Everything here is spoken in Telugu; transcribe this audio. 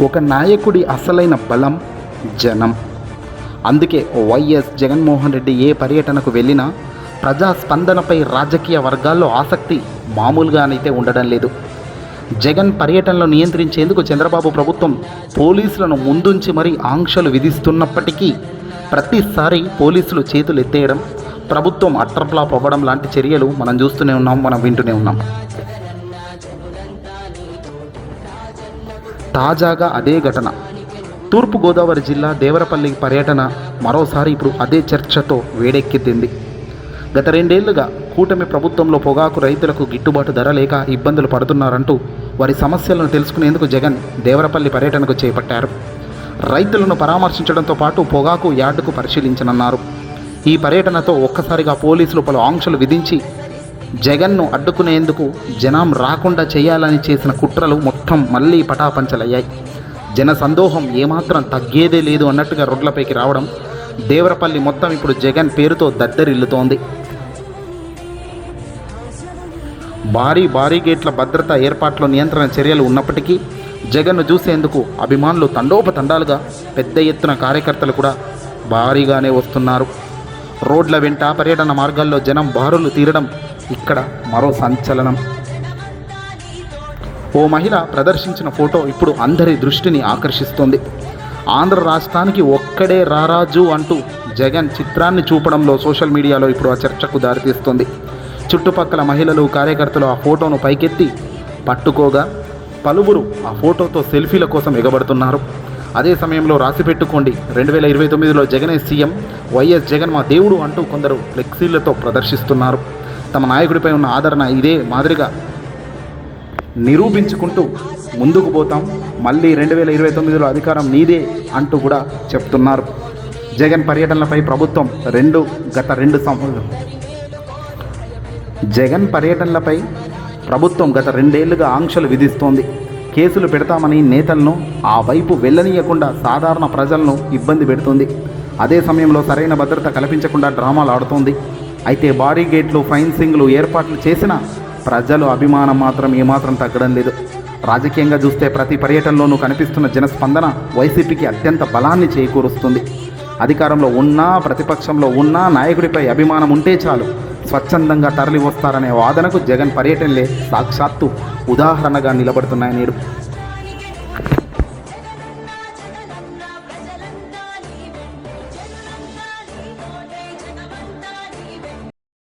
ఒక నాయకుడి అసలైన బలం జనం. అందుకే వైఎస్ జగన్మోహన్ రెడ్డి ఏ పర్యటనకు వెళ్ళినా ప్రజాస్పందనపై రాజకీయ వర్గాల్లో ఆసక్తి మామూలుగానైతే ఉండడం లేదు. జగన్ పర్యటనలో నియంత్రించేందుకు చంద్రబాబు ప్రభుత్వం పోలీసులను ముందుంచి మరీ ఆంక్షలు విధిస్తున్నప్పటికీ ప్రతిసారి పోలీసులు చేతులు ఎత్తేయడం, ప్రభుత్వం అట్రఫ్లాప్ అవ్వడం లాంటి చర్యలు మనం చూస్తూనే ఉన్నాం, మనం వింటూనే ఉన్నాం. తాజాగా అదే ఘటన తూర్పుగోదావరి జిల్లా దేవరపల్లి పర్యటన మరోసారి ఇప్పుడు అదే చర్చతో వేడెక్కింది. గత 2 ఏళ్లుగా కూటమి ప్రభుత్వంలో పొగాకు రైతులకు గిట్టుబాటు ధర లేక ఇబ్బందులు పడుతున్నారంటూ వారి సమస్యలను తెలుసుకునేందుకు జగన్ దేవరపల్లి పర్యటనకు చేపట్టారు. రైతులను పరామర్శించడంతో పాటు పొగాకు యార్డుకు పరిశీలించనున్నారు. ఈ పర్యటనతో ఒక్కసారిగా పోలీసులు పలు ఆంక్షలు విధించి జగన్ను అడ్డుకునేందుకు జనం రాకుండా చేయాలని చేసిన కుట్రలు మొత్తం మళ్ళీ పటాపంచలయ్యాయి. జన సందోహం ఏమాత్రం తగ్గేదే లేదు అన్నట్టుగా రోడ్లపైకి రావడం దేవరపల్లి మొత్తం ఇప్పుడు జగన్ పేరుతో దద్దరిల్లుతోంది. భారీ గేట్ల భద్రతా ఏర్పాట్లో నియంత్రణ చర్యలు ఉన్నప్పటికీ జగన్ను చూసేందుకు అభిమానులు తండోపతండాలుగా పెద్ద ఎత్తున కార్యకర్తలు కూడా భారీగానే వస్తున్నారు. రోడ్ల వెంట పర్యటన మార్గాల్లో జనం బారులు తీరడం ఇక్కడ మరో సంచలనం. ఓ మహిళ ప్రదర్శించిన ఫోటో ఇప్పుడు అందరి దృష్టిని ఆకర్షిస్తోంది. ఆంధ్ర రాష్ట్రానికి ఒక్కడే రారాజు అంటూ జగన్ చిత్రాన్ని చూపడంలో సోషల్ మీడియాలో ఇప్పుడు ఆ చర్చకు దారితీస్తుంది. చుట్టుపక్కల మహిళలు, కార్యకర్తలు ఆ ఫోటోను పైకెత్తి పట్టుకోగా పలువురు ఆ ఫోటోతో సెల్ఫీల కోసం ఎగబడుతున్నారు. అదే సమయంలో రాసిపెట్టుకోండి 2029లో జగనే సీఎం, వైఎస్ జగన్ మా దేవుడు అంటూ కొందరు ఫ్లెక్సీలతో ప్రదర్శిస్తున్నారు. తమ నాయకుడిపై ఉన్న ఆదరణ ఇదే మాదిరిగా నిరూపించుకుంటూ ముందుకు పోతాం, మళ్ళీ 2029లో అధికారం నీదే అంటూ కూడా చెప్తున్నారు. జగన్ పర్యటనలపై ప్రభుత్వం గత 2 ఏళ్లుగా ఆంక్షలు విధిస్తోంది. కేసులు పెడతామని నేతలను ఆ వైపు వెళ్ళనీయకుండా సాధారణ ప్రజలను ఇబ్బంది పెడుతుంది. అదే సమయంలో సరైన భద్రత కల్పించకుండా డ్రామాలు ఆడుతోంది. అయితే భారీ గేట్లు, ఫెన్సింగ్లు ఏర్పాట్లు చేసినా ప్రజలు అభిమానం మాత్రం ఏమాత్రం తగ్గడం లేదు. రాజకీయంగా చూస్తే ప్రతి పర్యటనలోనూ కనిపిస్తున్న జనస్పందన వైసీపీకి అత్యంత బలాన్ని చేకూరుస్తుంది. అధికారంలో ఉన్నా, ప్రతిపక్షంలో ఉన్నా నాయకుడిపై అభిమానం ఉంటే చాలు స్వచ్ఛందంగా తరలి వస్తారనే వాదనకు జగన్ పర్యటనలే సాక్షాత్తు ఉదాహరణగా నిలబడుతున్నాయి నేడు.